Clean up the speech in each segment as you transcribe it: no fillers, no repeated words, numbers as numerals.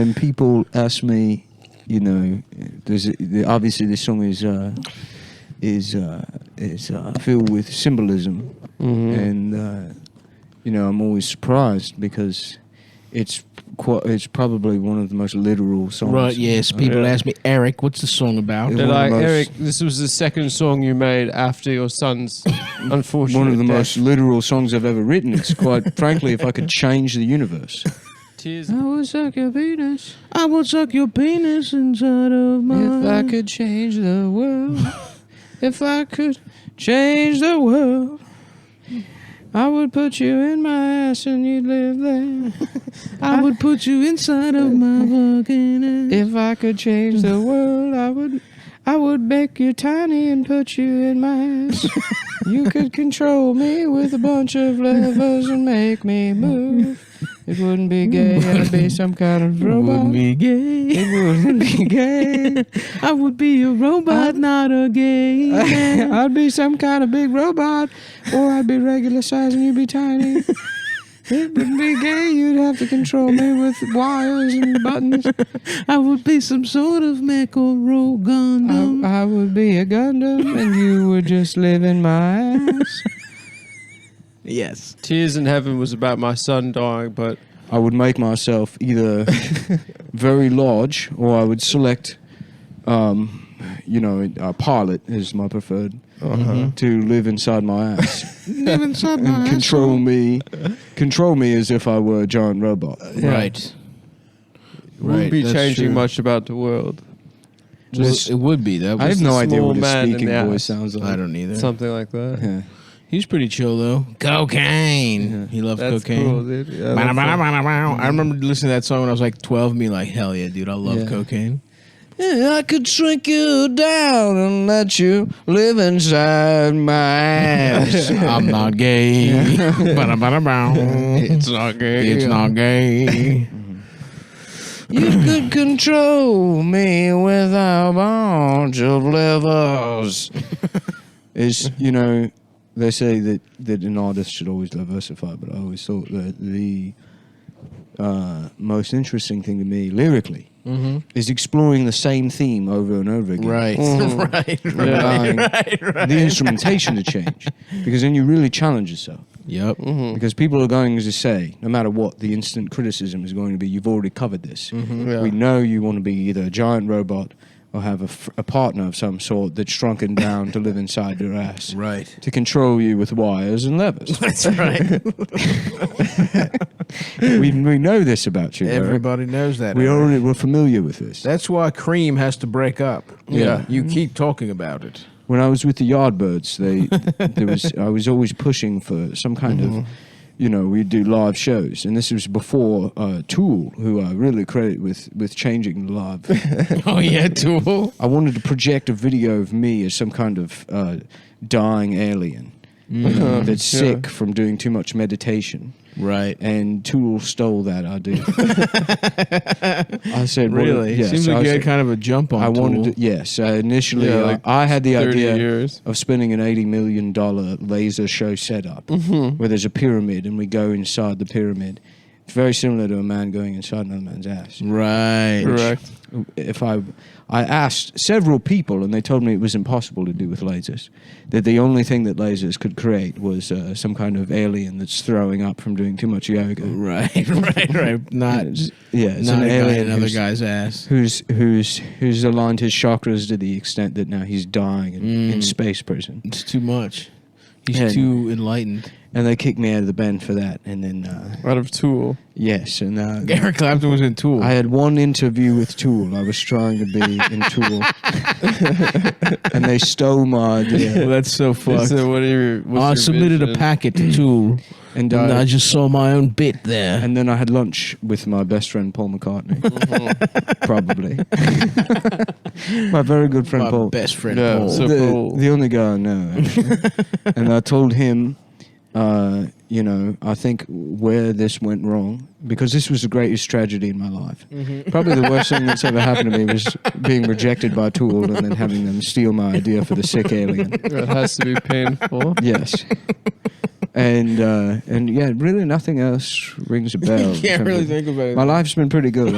and people ask me, you know, obviously this song is filled with symbolism, and you know, I'm always surprised because it's probably one of the most literal songs. Right, yes. People ask me, Eric, what's the song about? They're like, Eric, this was the second song you made after your son's unfortunate one of the death. most literal songs I've ever written. It's quite frankly, if I could change the universe. Tears. I would suck your penis. I would suck your penis inside of mine. If I could change the world. If I could change the world. I would put you in my ass and you'd live there. I would put you inside of my fucking ass. If I could change the world, I would make you tiny and put you in my ass. You could control me with a bunch of levers and make me move. It wouldn't be gay, I'd be some kind of robot. It wouldn't be gay. It wouldn't be gay. I would be a robot, not a gay man. I'd be some kind of big robot, or I'd be regular size and you'd be tiny. It wouldn't be gay, you'd have to control me with wires and buttons. I would be some sort of mech or rogue Gundam. I would be a Gundam and you would just live in my ass. Yes. Tears in Heaven was about my son dying, but I would make myself either very large or I would select, you know, a pilot is my preferred, to live inside my ass. Live inside my And ass. control me as if I were a giant robot. Right. wouldn't be that's changing true. much about the world. Well, it would be. That I have was no a idea small what a man in speaking the voice ass. sounds like. I don't either. Something like that. Yeah. He's pretty chill though. Cocaine. Yeah. He loves That's cocaine. cool, dude. Yeah, Bada, that's bada, it. bada, bada. I remember listening to that song when I was like 12 and being like, hell yeah, dude, I love Yeah. cocaine. Yeah, I could shrink you down and let you live inside my ass. I'm not gay. Bada, bada, bada. It's not gay. It's not gay. You could control me with a bunch of levers. Is, you know, they say that an artist should always diversify, but I always thought that the most interesting thing to me lyrically is exploring the same theme over and over again. Right. Allowing the instrumentation to change, because then you really challenge yourself. Yep. Because people are going to say, no matter what, the instant criticism is going to be, you've already covered this. Yeah. We know you want to be either a giant robot or have a partner of some sort that's shrunken down to live inside your ass. Right. To control you with wires and levers. That's right. we know this about you. Eric. Everybody knows that. We're familiar with this. That's why Cream has to break up. Yeah. You keep talking about it. When I was with the Yardbirds, I was always pushing for some kind of, you know, we'd do live shows, and this was before Tool, who I really credit with changing the live. Oh, yeah, Tool. I wanted to project a video of me as some kind of dying alien that's sick from doing too much meditation. Right. And Tool stole that idea. I said, Really? Yes, Seems I like you had said- kind of a jump on I wanted Tool. to, yes. Initially, Yeah, like I had the 30 idea years. of spending an $80 million laser show setup where there's a pyramid and we go inside the pyramid. It's very similar to a man going inside another man's ass. Right. Correct. If I asked several people and they told me it was impossible to do with lasers, that the only thing that lasers could create was some kind of alien that's throwing up from doing too much yoga. Right. Not, It's not an a guy in alien another who's- guy's ass. who's aligned his chakras to the extent that now he's dying in space prison. It's too much. He's Yeah. too enlightened. And they kicked me out of the band for that. And then, Out of Tool. yes, and Eric Clapton was in Tool. I had one interview with Tool. I was trying to be in Tool. And they stole my idea. Well, that's so fucked. So what are your, what's I your submitted a vision? packet to Tool, And and I I just saw my own bit there. and then I had lunch with my best friend Paul McCartney. Probably. My very good friend my Paul. best friend Yeah, Paul. so- Paul. The only guy I know. actually. And I told him, you know, I think where this went wrong, because this was the greatest tragedy in my life. Probably the worst thing that's ever happened to me was being rejected by Tool and then having them steal my idea for the sick alien. That has to be painful. Yes. And yeah, really nothing else rings a bell. Can't really think about it. My life's been pretty good.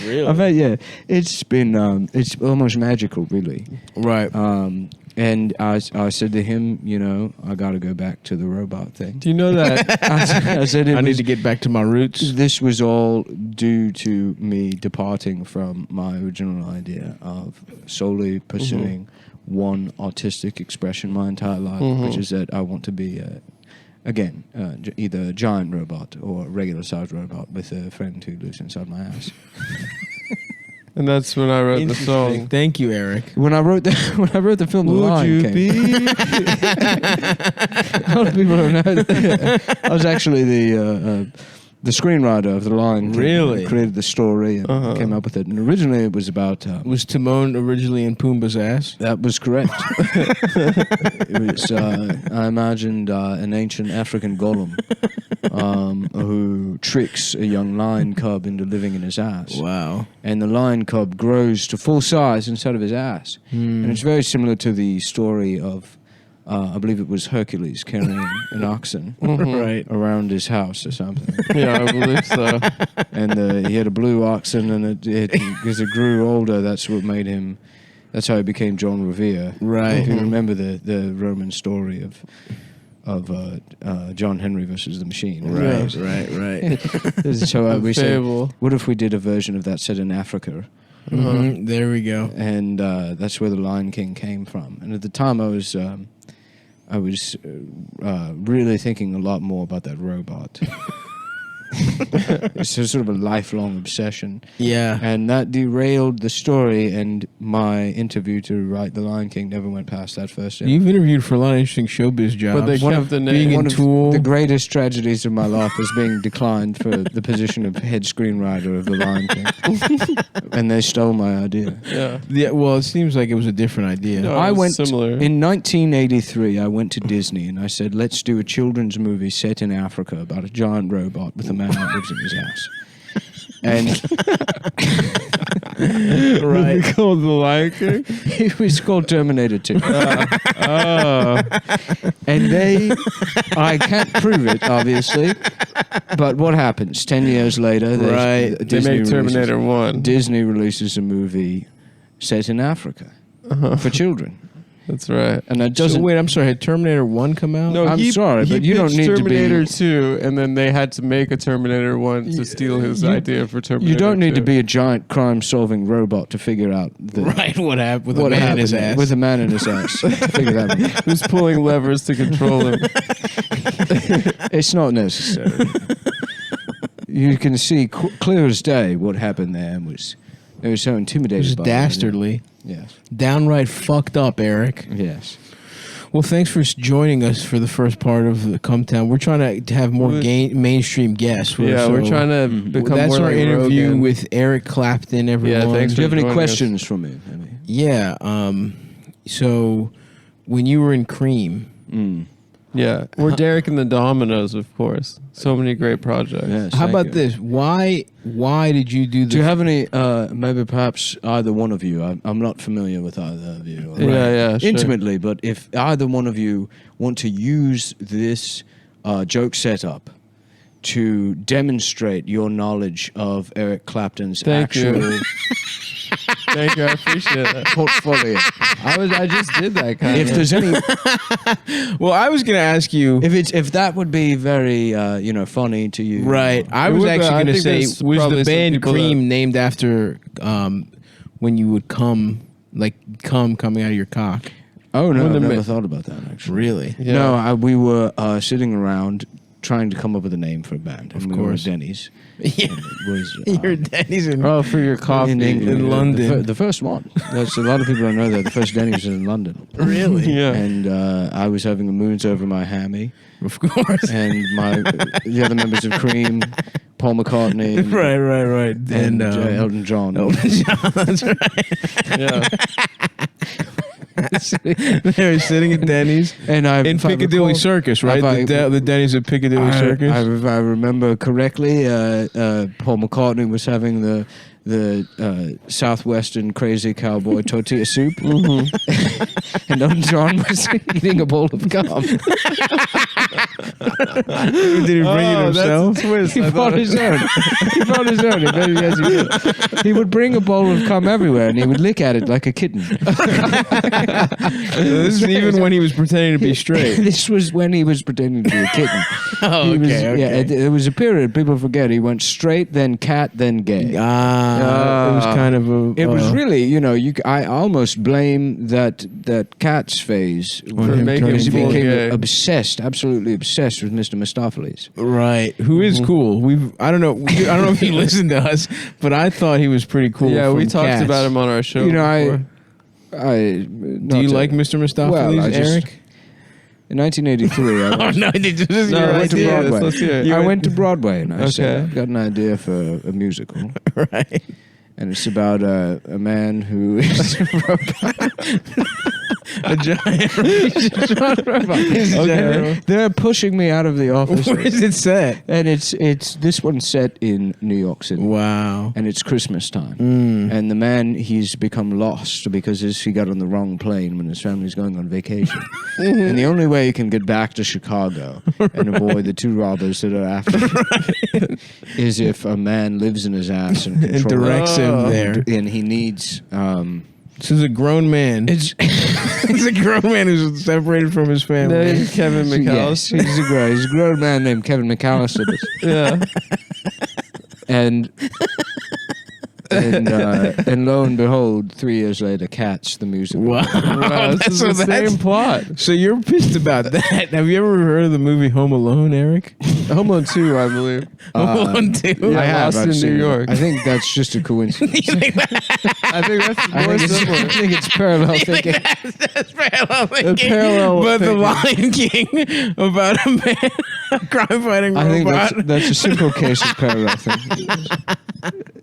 Really? I bet, yeah, it's been it's almost magical, really. Right. And I said to him, you know, I got to go back to the robot thing. Do you know that? I said I need to get back to my roots. this was all due to me departing from my original idea of solely pursuing one artistic expression my entire life, which is that I want to be, either a giant robot or a regular sized robot with a friend who lives inside my ass. And that's when I wrote the song. Thank you, Eric. When I wrote the film, The Lion King, a lot of people don't know that I was actually the screenwriter of The Lion King. Really? I created the story and came up with it. And originally it was about... Was Timon originally in Pumbaa's ass? that was correct. It was, I imagined an ancient African golem who tricks a young lion cub into living in his ass. Wow. And the lion cub grows to full size inside of his ass. And it's very similar to the story of, I believe it was Hercules carrying an oxen Right. around his house or something. Yeah, I believe so. And he had a blue oxen, and as it grew older, that's what made him. That's how he became John Revere. Right. If you remember the Roman story of John Henry versus the Machine. Right. So we said, Fable. what if we did a version of that set in Africa? There we go. And that's where the Lion King came from. And at the time, I was really thinking a lot more about that robot. It's sort of a lifelong obsession. Yeah. And that derailed the story, and my interview to write The Lion King never went past that first interview. You've interviewed for a lot of interesting showbiz jobs. But they kept the name. being One in of Tool. the greatest tragedies of my life is being declined for the position of head screenwriter of The Lion King. And they stole my idea. Yeah. Yeah, well, it seems like it was a different idea. No, I it was went similar. in 1983. I went to Disney and I said, "Let's do a children's movie set in Africa about a giant robot with a man that lives in his ass." And Right. Called The Lion King? it was called Terminator 2. Oh. And I can't prove it, obviously. But what happens? 10 years later, Right. They made Terminator 1. Disney releases a movie set in Africa for children. That's right. And that So doesn't... wait, I'm sorry. Had Terminator 1 come out? No, I'm sorry, he but you don't pitched need to be- Terminator 2, and then they had to make a Terminator 1 to steal his idea for Terminator 2. You don't need to be a giant crime-solving robot to figure out Right, what happened with what a man in happened his ass? with a man in his ass. Figure that one out. Who's pulling levers to control him. It's not necessary. You can see clear as day what happened there was. They were so It intimidated was by dastardly. it. Yes. Downright fucked up, Eric. Yes. Well, thanks for joining us for the first part of the Come Town. We're trying to have more mainstream guests. Yeah, we're trying to become That's more our like interview Rogan. with Eric Clapton, everyone. thanks Do you have any joining questions for me? I mean, Yeah. So when you were in Cream, Yeah, we're Derek and the Dominoes, of course. So many great projects. yes, how thank about you. this? Why did you do Do you this? have any, maybe perhaps either one of you, I'm not familiar with either of you. Yeah, sure. Intimately, but if either one of you want to use this joke setup to demonstrate your knowledge of Eric Clapton's Thank you. actual Thank you, I appreciate that. portfolio. I just did that kind If of. there's any, Well, I was going to ask you. if that would be very, funny to you, Right. I It was would be- actually I going to think say, there's was probably the some band people Cream named after when you would come coming out of your cock? Oh no, When I've the never ma- thought about that actually. Really? Yeah. No, we were sitting around trying to come up with a name for a band. Of and course. we were at Denny's. Yeah. And it was, Your daddy's in. Oh, for your coffee. in England, in London. The first one. That's a lot of people don't know that the first Denny's was in London. Really? Yeah. And I was having a moons over my hammy, Of course. and the other members of Cream, Paul McCartney, and, right. and Elton John. That's right. Yeah. They were sitting at Denny's And I, in if I Piccadilly recall- Circus, right? if I- The Denny's at Piccadilly Circus. If I remember correctly, Paul McCartney was having Southwestern crazy cowboy tortilla soup, and Elton John was eating a bowl of gum. Did he bring it himself? That's a twist. He brought his own. He brought his own. Yes, he did. He would bring a bowl of cum everywhere, and he would lick at it like a kitten. This is even when he was pretending to be straight. This was when he was pretending to be a kitten. Oh, He was- okay. Yeah, there was a period people forget. He went straight, then cat, then gay. It was kind of a. It was really, I almost blame that Cats phase For making because he him became gay. obsessed, absolutely obsessed with Mr. Mistopheles. right. Who is cool? I don't know if he listened to us, but I thought he was pretty cool. Yeah, we from talked Cats. about him on our show. You know, Do you like Mr. Mistopheles, Well, I just- Eric? In 1983, Oh no, this is No, your I went to idea. Broadway. Let's hear it. I went to Broadway and I said, Okay. I've got an idea for a musical. Right. And it's about a man who is A giant. Okay. They're pushing me out of the office. Where is it set? And it's this one's set in New York City. Wow. And it's Christmas time. Mm. And the man, he's become lost because he got on the wrong plane when his family's going on vacation. And the only way he can get back to Chicago and avoid the two robbers that are after him is if a man lives in his ass and And controls directs him there. And he needs... This is a grown man. it's He's a grown man who's separated from his family. No, he's Kevin Yes, McAllister. he's a grown man named Kevin McAllister. Yeah. And lo and behold, 3 years later, Cats, the musical. Wow. Wow, this is the same plot. So you're pissed about that. Have you ever heard of the movie Home Alone, Eric? Home Alone 2, I believe. Home Alone 2? Yeah, I have. Lost I've in seen New it. York. I think that's just a coincidence. I think that's I more think similar. it's parallel thinking. That's parallel thinking. parallel but thinking. The Lion King about a man, a crime-fighting I think robot. that's a simple case of parallel thinking.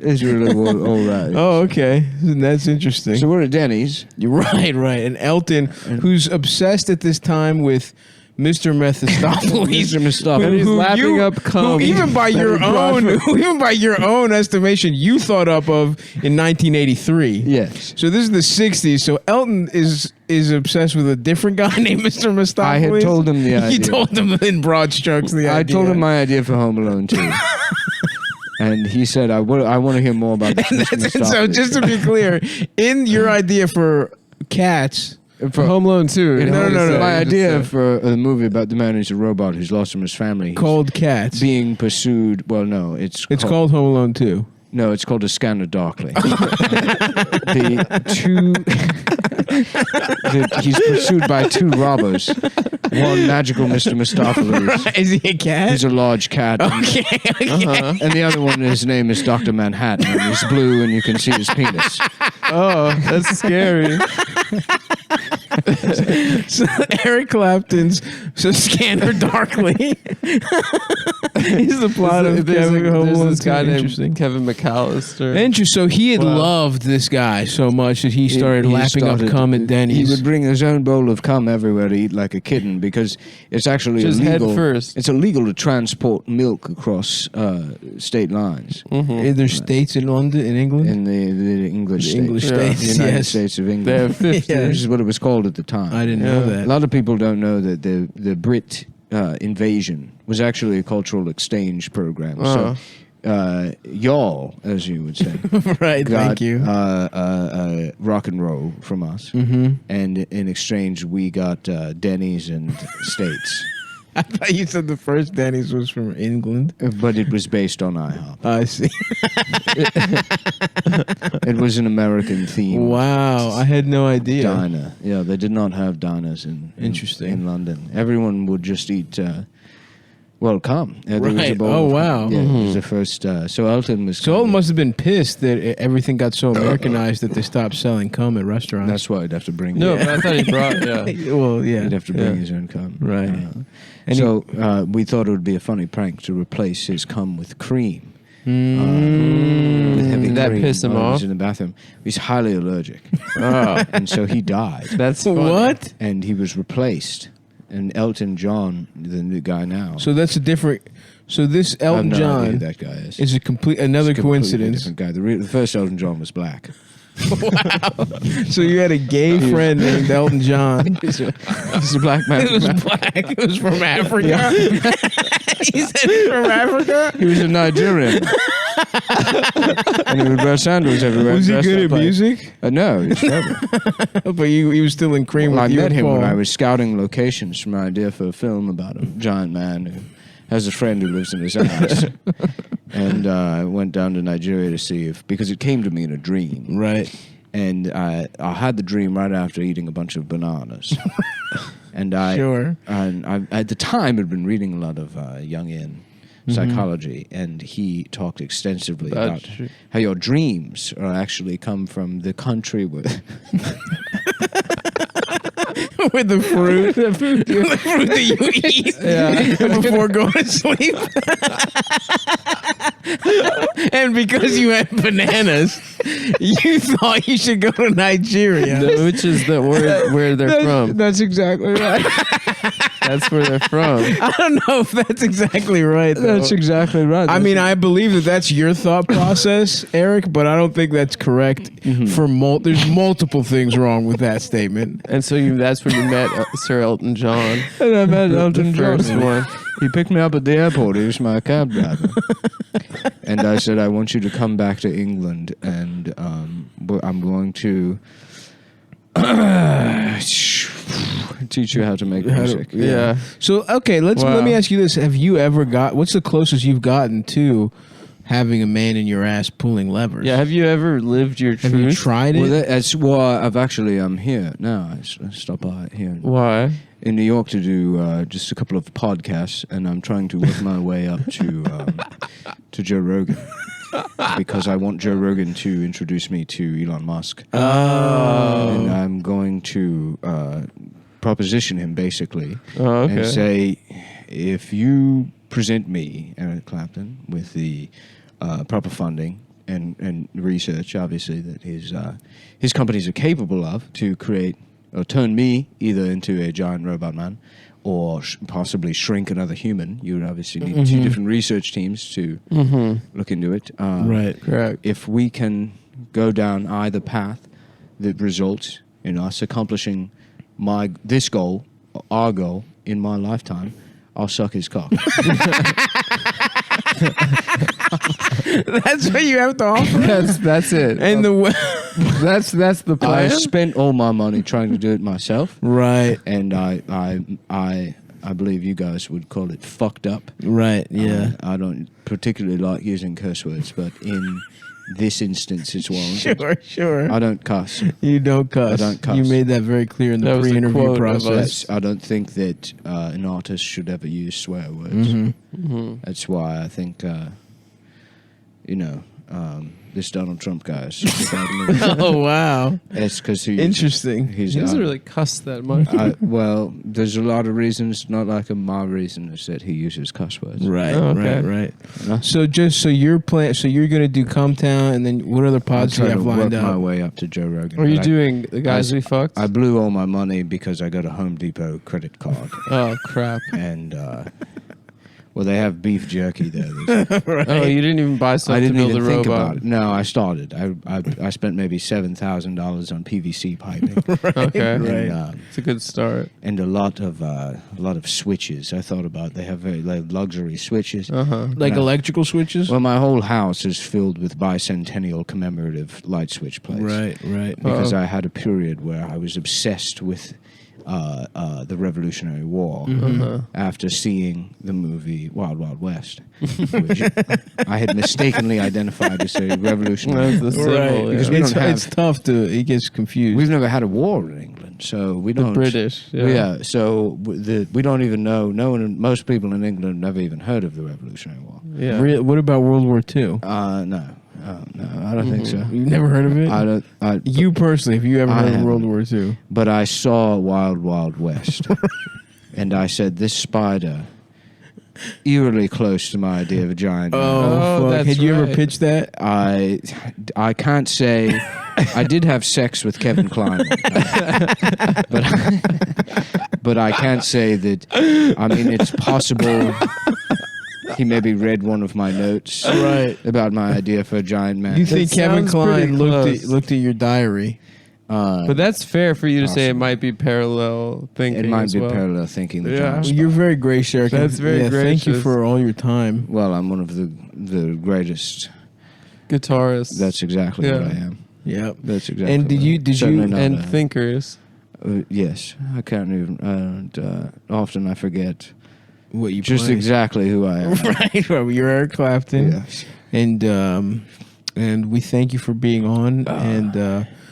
It's really all right. Oh, okay. That's interesting. So we're at Denny's. You're right. And Elton, who's obsessed at this time with Mr. Mephistopheles. Mr. Mistopheles. And he's lapping up cum. Who even by your own estimation, you thought up of in 1983. Yes. So this is the 60s. So Elton is obsessed with a different guy named Mr. Mistopheles. I had told him the idea. You told him in broad strokes the idea. I told him my idea for Home Alone 2. And he said, I want to hear more about this. Mr. And so Mistopheles." just to be clear, in your idea for Cats, For Home Alone 2. No. My You just idea said. for a movie about the man who's a robot who's lost from his family. He's called Cats, being pursued. Well, no, it's called Home Alone 2. No, it's called A Scanner Darkly. He's pursued by two robbers. One magical Mr. Mistopheles. Is he a cat? He's a large cat. Okay. And the other one, his name is Dr. Manhattan. And he's blue and you can see his penis. Oh, that's scary. So Eric Clapton's Scanner Darkly. He's the plot of Kevin Home There's Alone this 2. guy Interesting. named Kevin McAllister. Interesting. So he had Wow. loved this guy so much that he started He lapping up started- cum at He Denny's. would bring his own bowl of cum everywhere to eat like a kitten because it's actually Just head illegal. first. It's illegal to transport milk across state lines Are there states in London, in England? in the English The states. English Yeah. states, The United yes. States of England. They have 50. Yeah. Which is what it was called at the time. I didn't Yeah. know A that. lot of people don't know that the Brit invasion was actually a cultural exchange program. So, y'all, as you would say, Right, got thank you. rock and roll from us, Mm-hmm. and in exchange we got Denny's and States. I thought you said the first Denny's was from England. But it was based on IHOP. I see. It was an American theme. Wow, I had no idea. Diner. Yeah, they did not have diners Interesting. in London. Everyone would just eat. Come. There was a Right. bowl Oh, of- wow. Yeah, it was the first. So Elton was. So Elton must have been pissed that everything got so Americanized that they stopped selling cum at restaurants. That's why he'd have to bring. No, but I thought he brought, yeah. Well, yeah. He'd have to bring Yeah. his own cum. Right. And So we thought it would be a funny prank to replace his cum with cream. With heavy Did that cream piss him while he was off? in the bathroom. He's highly allergic, Oh, and so he died. that's funny. What? And he was replaced. And Elton John, the new guy now. So that's a different. So this I have Elton no idea John who that guy is. is another It's a completely coincidence. different guy. The first Elton John was black. So you had a gay friend named Elton John. He's a black man. It was black. It was from Africa. He said he's from Africa. He was a Nigerian. And he would wear sandals everywhere. Was he dressed good up at like- music? No, he was terrible. But he was still in cream Well, I with you met and him when Paul. I was scouting locations for my idea for a film about a giant man who has a friend who lives in his house. And I went down to Nigeria to see because it came to me in a dream. Right. And I had the dream right after eating a bunch of bananas. And I at the time had been reading a lot of Jungian psychology, and he talked extensively about how your dreams are actually come from the country with With the fruit. The fruit that you eat before going to sleep. And because you had bananas, you thought you should go to Nigeria. Which is the word where they're from. That's exactly right. That's where they're from. I don't know if that's exactly right, though. That's exactly right. I mean, I believe that that's your thought process, Eric, but I don't think that's correct. There's multiple things wrong with that statement. And so that's where you met Sir Elton John. And I met The Elton John. first one. He picked me up at the airport. He was my cab driver. And I said, I want you to come back to England, and I'm going to teach you how to make music. Yeah. So, okay, let me ask you this. Have you ever what's the closest you've gotten to having a man in your ass pulling levers? Yeah. Have you ever lived your truth? Have you tried it? I've actually, I'm here now. I stopped by here Why? in New York to do just a couple of podcasts, and I'm trying to work my way up to Joe Rogan. Because I want Joe Rogan to introduce me to Elon Musk. Oh. And I'm going to proposition him, basically, Oh, okay. and say, if you present me, Eric Clapton, with the proper funding and research, obviously, that his companies are capable of to create or turn me either into a giant robot man or possibly shrink another human. You would obviously need two different research teams to look into it. Right. Correct. If we can go down either path that results in us accomplishing this goal, our goal, in my lifetime, I'll suck his cock. That's what you have to offer? That's it. And that's the I plan. spent all my money trying to do it myself, Right. and I believe you guys would call it fucked up. Right, yeah. I don't particularly like using curse words, but in this instance, it's warranted. Sure. I don't cuss. You don't cuss. I don't cuss. You made that very clear in the That was a pre-interview quote of process. I don't think that an artist should ever use swear words. That's why I think, this Donald Trump guy is Oh, wow. It's because Interesting. He's He doesn't really cuss that much. well, there's a lot of reasons. Not like my reason is that he uses cuss words. Right, Oh, okay. right. No? So you're going to do Cometown, and then what other I'm pods do you trying have to work lined my up? way up to Joe Rogan. Are you but doing the guys we fucked? I blew all my money because I got a Home Depot credit card, Oh crap! and well, they have beef jerky there. Oh, you didn't even buy I something didn't to build even a think robot. about it. No, I started. I spent maybe $7,000 on PVC piping. Okay, And, it's a good start. and a lot of switches. I thought about they have very luxury switches. Like No. electrical switches? Well, my whole house is filled with bicentennial commemorative light switch plates. Right. Because I had a period where I was obsessed with the Revolutionary War after seeing the movie Wild Wild West, which I had mistakenly identified as a revolutionary. That's the symbol. Right. Yeah. Because we It's don't have- it's tough to. It gets confused. We've never had a war in England, so we The don't. British. Yeah. So we don't even know. Most people in England have never even heard of the Revolutionary War. Yeah. What about World War II? No, I don't think so. You've never heard of it? I don't. You personally, have you ever I heard of haven't. World War II? But I saw Wild Wild West, and I said, "This spider, eerily close to my idea of a giant." man." Oh, fuck. that's Had you ever right. pitched that? I can't say. I did have sex with Kevin Klein, but I can't say that. I mean, it's possible. He maybe read one of my notes Right. about my idea for a giant man. You think Kevin sounds pretty Kline close. looked at your diary? But that's fair for you to say it Awesome. might be parallel thinking. It might as be well. parallel thinking. The Yeah. giant Well, spy. you're very gracious, Eric. That's very Thank you gracious. for all your time. Well, I'm one of the greatest. Guitarists. That's exactly what Yeah. I am. Yep. That's exactly. And did you Certainly not and a- thinkers. yes, I can't even. And often I forget What you just play. exactly who I am. Right. Well, you're Eric Clapton. Yes. And we thank you for being on.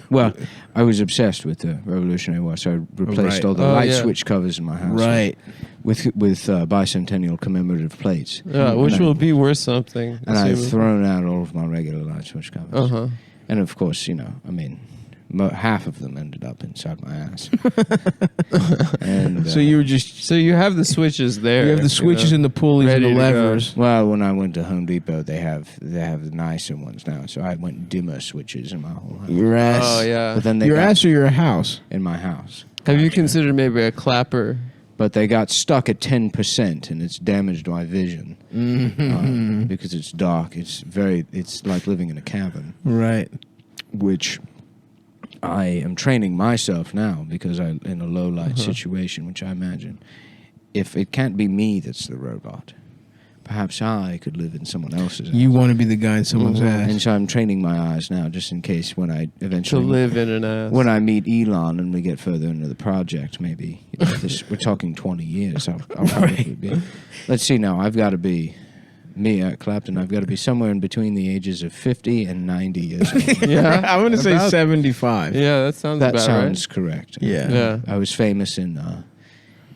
Well, I was obsessed with the Revolutionary War, so I replaced Right. all the Oh, light yeah. switch covers in my house. right. With bicentennial commemorative plates. Yeah, which And I- will be worth something. And I've assuming. thrown out all of my regular light switch covers. Uh-huh. And of course, half of them ended up inside my ass. And So you were just So you have the switches there. you have the switches and the pulleys and ready the to go. levers. well, when I went to Home Depot, they have the nicer ones now. So I went dimmer switches in my whole house. Your ass. Oh yeah. But then they Your got ass or your house? in my house. Have you considered maybe a clapper? But they got stuck at 10%, and it's damaged my vision because it's dark. It's like living in a cabin, Right. which I am training myself now because I'm in a low light situation, which I imagine if it can't be me that's the robot, perhaps I could live in someone else's. You want to be the guy in someone's And ass. so I'm training my eyes now, just in case when I To eventually live in an ass. when I meet Elon and we get further into the project, maybe we're talking 20 years. I'll probably be. Let's see now. I've got to be me, Eric Clapton. I've got to be somewhere in between the ages of 50 and 90 years old. Yeah. I'm going to say About- 75. Yeah, that sounds That about sounds correct. Yeah. Yeah. I was famous in.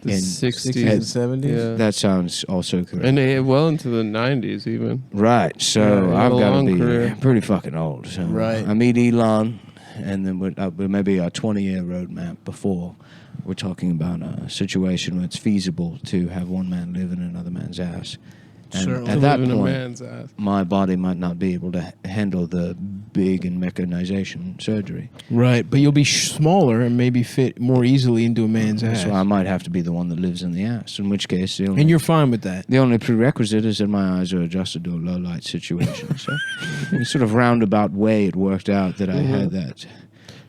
The in 60s and 70s? Yeah. That sounds also correct. And well into the 90s even. Right. So Yeah, you had I've a got to long be career. pretty fucking old. So Right. I meet Elon, and then we're maybe a 20-year roadmap before. We're talking about a situation where it's feasible to have one man live in another man's ass. And Certainly. at To that live in a point, man's ass. my body might not be able to handle the big and mechanization surgery. Right. But you'll be smaller and maybe fit more easily into a man's ass. So I might have to be the one that lives in the ass, in which case And you're fine with that. the only prerequisite is that my eyes are adjusted to a low light situation. So in a sort of roundabout way, it worked out that I had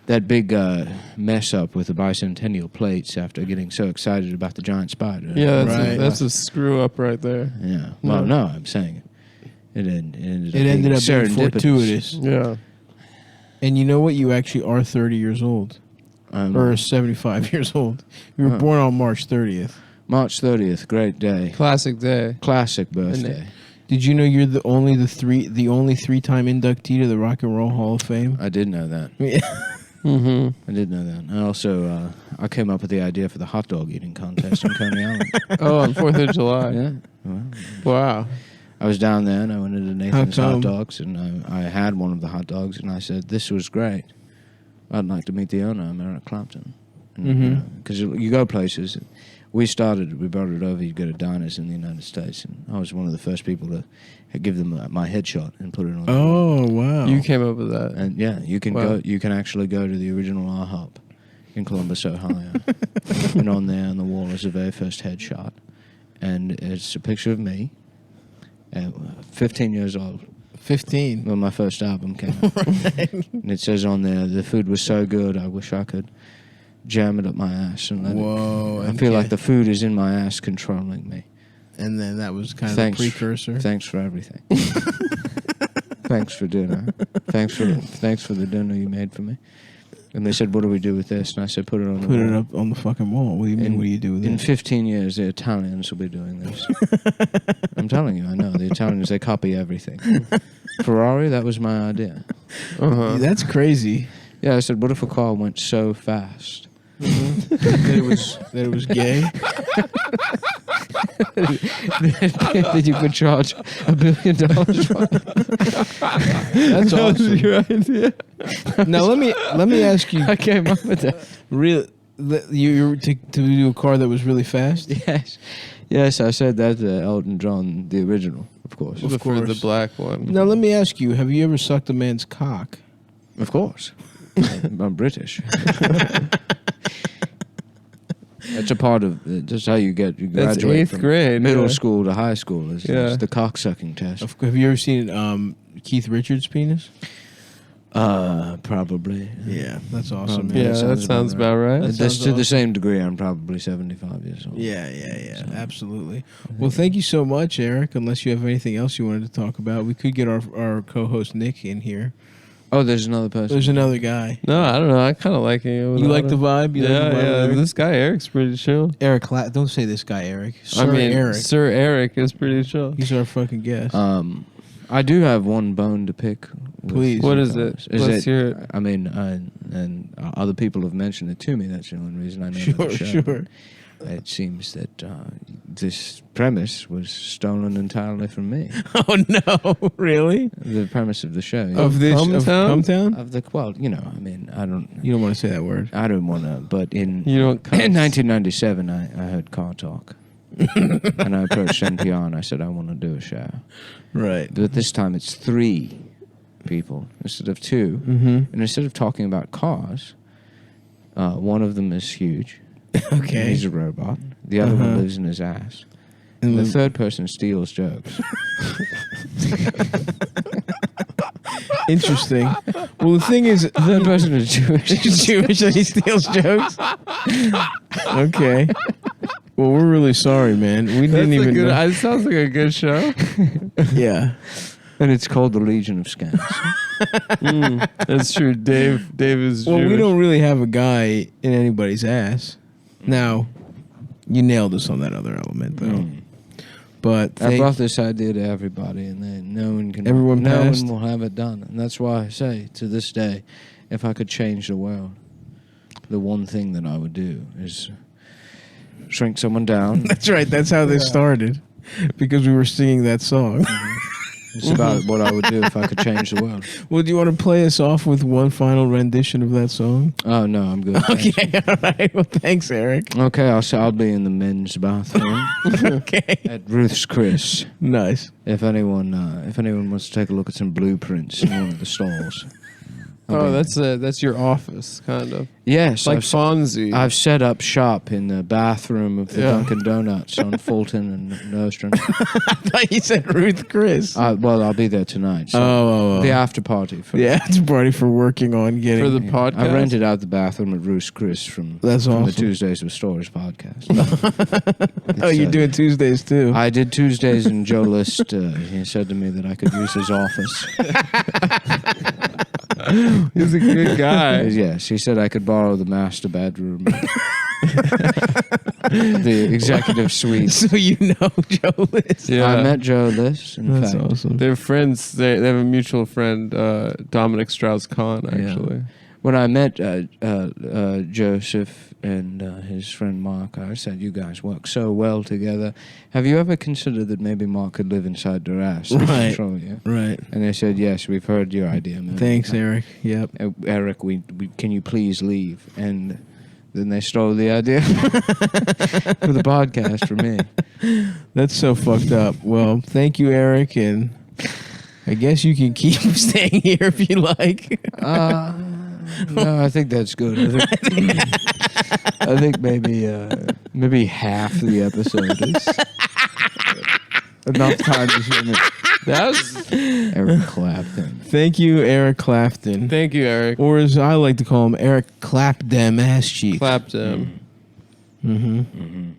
that big mess up with the bicentennial plates after getting so excited about the giant spider. Yeah, Right. that's a screw up right there. Yeah. Well, no, I'm saying it ended It ended up being fortuitous. Yeah. And you know what? You actually are 30 years old. Or 75 years old. You were born on March 30th. March 30th, great day. Classic day. Classic birthday. Did you know you're the only three-time inductee to the Rock and Roll Hall of Fame? I did know that. Mm-hmm. I did know that. And also, I came up with the idea for the hot dog eating contest in Coney Island. Oh, on 4th of July. Yeah. Well, Wow. I was down there and I went into Nathan's come? Hot Dogs and I had one of the hot dogs and I said, "This was great. I'd like to meet the owner, I'm Eric Clapton." Because you go places. We brought it over. You go to diners in the United States, and I was one of the first people to give them my headshot and put it on. Oh, wow. You came up with that. And yeah, you can Wow. go. You can actually go to the original IHOP in Columbus, Ohio, and on there on the wall is the very first headshot, and it's a picture of me, 15 years old 15. when my first album came out, and it says on there, "The food was so good, I wish I could jam it up my ass and let Whoa. it. I feel like the food is in my ass controlling me." And then that was kind of Thanks. the precursor. Thanks for everything. Thanks for dinner. Thanks for the dinner you made for me. And they said, "What do we do with this?" And I said, "Put it on the Put wall." it up on the fucking wall. What do you mean? What do you do with In it? 15 years, the Italians will be doing this. I'm telling you, I know. The Italians, they copy everything. Ferrari, that was my idea. Uh-huh. That's crazy. Yeah, I said, what if a car went so fast? that it was gay. that you could charge $1 billion for it? That's awesome. Your idea. Now let me ask you. I came up with that. Really, you to do a car that was really fast? Yes, I said that to Elton John, the original, of course. Of For the course. black one. Now let me ask you: have you ever sucked a man's cock? Of course. I'm British. It's a part of just how you That's graduate 8th from grade. middle yeah. school to high school. It's the cocksucking test. Have you ever seen Keith Richards' penis? Probably. Yeah, that's awesome. Probably. Man. Yeah, that sounds about right. That This, sounds to the awesome. same degree, I'm probably 75 years old. Yeah, absolutely. Well, thank you so much, Eric. Unless you have anything else you wanted to talk about, we could get our co-host Nick in here. Oh, there's another person. There's another guy. No, I don't know. I kind of like it. You like the vibe? You like the vibe of Eric? This guy Eric's pretty chill. Eric, don't say this guy, Eric. Sir Eric. Sir Eric is pretty chill. He's our fucking guest. I do have one bone to pick. Please. What is it? Let's hear it. I mean, and other people have mentioned it to me. That's the only reason I know the show. Sure. It seems that this premise was stolen entirely from me. Oh no, really? The premise of the show. Of this of Cumtown? Of the I mean, I don't. You don't want to say that word. I don't want to. But in You don't cuss. in 1997, I heard Car Talk, and I approached NPR and I said I want to do a show. Right. But this time it's 3 people instead of 2, Mm-hmm. and instead of talking about cars, one of them is huge. Okay. He's a robot. The other one lives in his ass. And the third person steals jokes. Interesting. Well, the thing is, The third person is Jewish. he's Jewish and he steals jokes. Okay. Well, we're really sorry, man. We didn't even know. It sounds like a good show. Yeah. And it's called the Legion of Scams. That's true. Dave is Well, Jewish. we don't really have a guy in anybody's ass. Now, you nailed us on that other element, though. But I brought this idea to everybody, and then no one can. Everyone no passed? one will have it done, and that's why I say to this day, if I could change the world, the one thing that I would do is shrink someone down. That's right. That's how this started. Because we were singing that song. It's about what I would do if I could change the world. Well, do you want to play us off with one final rendition of that song? Oh no, I'm good. thanks. Okay, all right. Well, thanks, Eric. Okay, I'll be in the men's bathroom Okay. at Ruth's Chris. Nice. If anyone wants to take a look at some blueprints in one of the stalls. Oh, that's your office, kind of. Yes, Like Fonzie. I've set up shop in the bathroom of the Dunkin' Donuts on Fulton and Nostrand. I thought you said Ruth Chris. Well, I'll be there tonight. So Oh. the after party. Yeah, it's a party for working on getting... For the podcast. I rented out the bathroom at Ruth's Chris from the awesome. Tuesdays with Stories podcast. Oh, you're doing Tuesdays, too. I did Tuesdays, and Joe List, he said to me that I could use his office. He's a good guy. Yes, he said I could borrow the master bedroom. The executive suite. So you know Joe List. Yeah. I met Joe List, in That's fact. awesome. They're friends. They have a mutual friend, Dominic Strauss-Kahn, actually. When I met Joseph and his friend Mark, I said, you guys work so well together. Have you ever considered that maybe Mark could live inside their ass and Right. control you? Right. And they said, yes, we've heard your idea, man. Thanks, Eric. Yep. Eric, we can you please leave? And then they stole the idea for the podcast for me. That's so fucked up. Well, thank you, Eric, and I guess you can keep staying here if you like. No, I think that's good. I think maybe half the episode is enough time to hear me. That was. Eric Clapton. Thank you, Eric Clapton. Thank you, Eric. Or as I like to call him, Eric Clap Dem Ass Cheeks. Clapped him. Mm-hmm. Mm-hmm.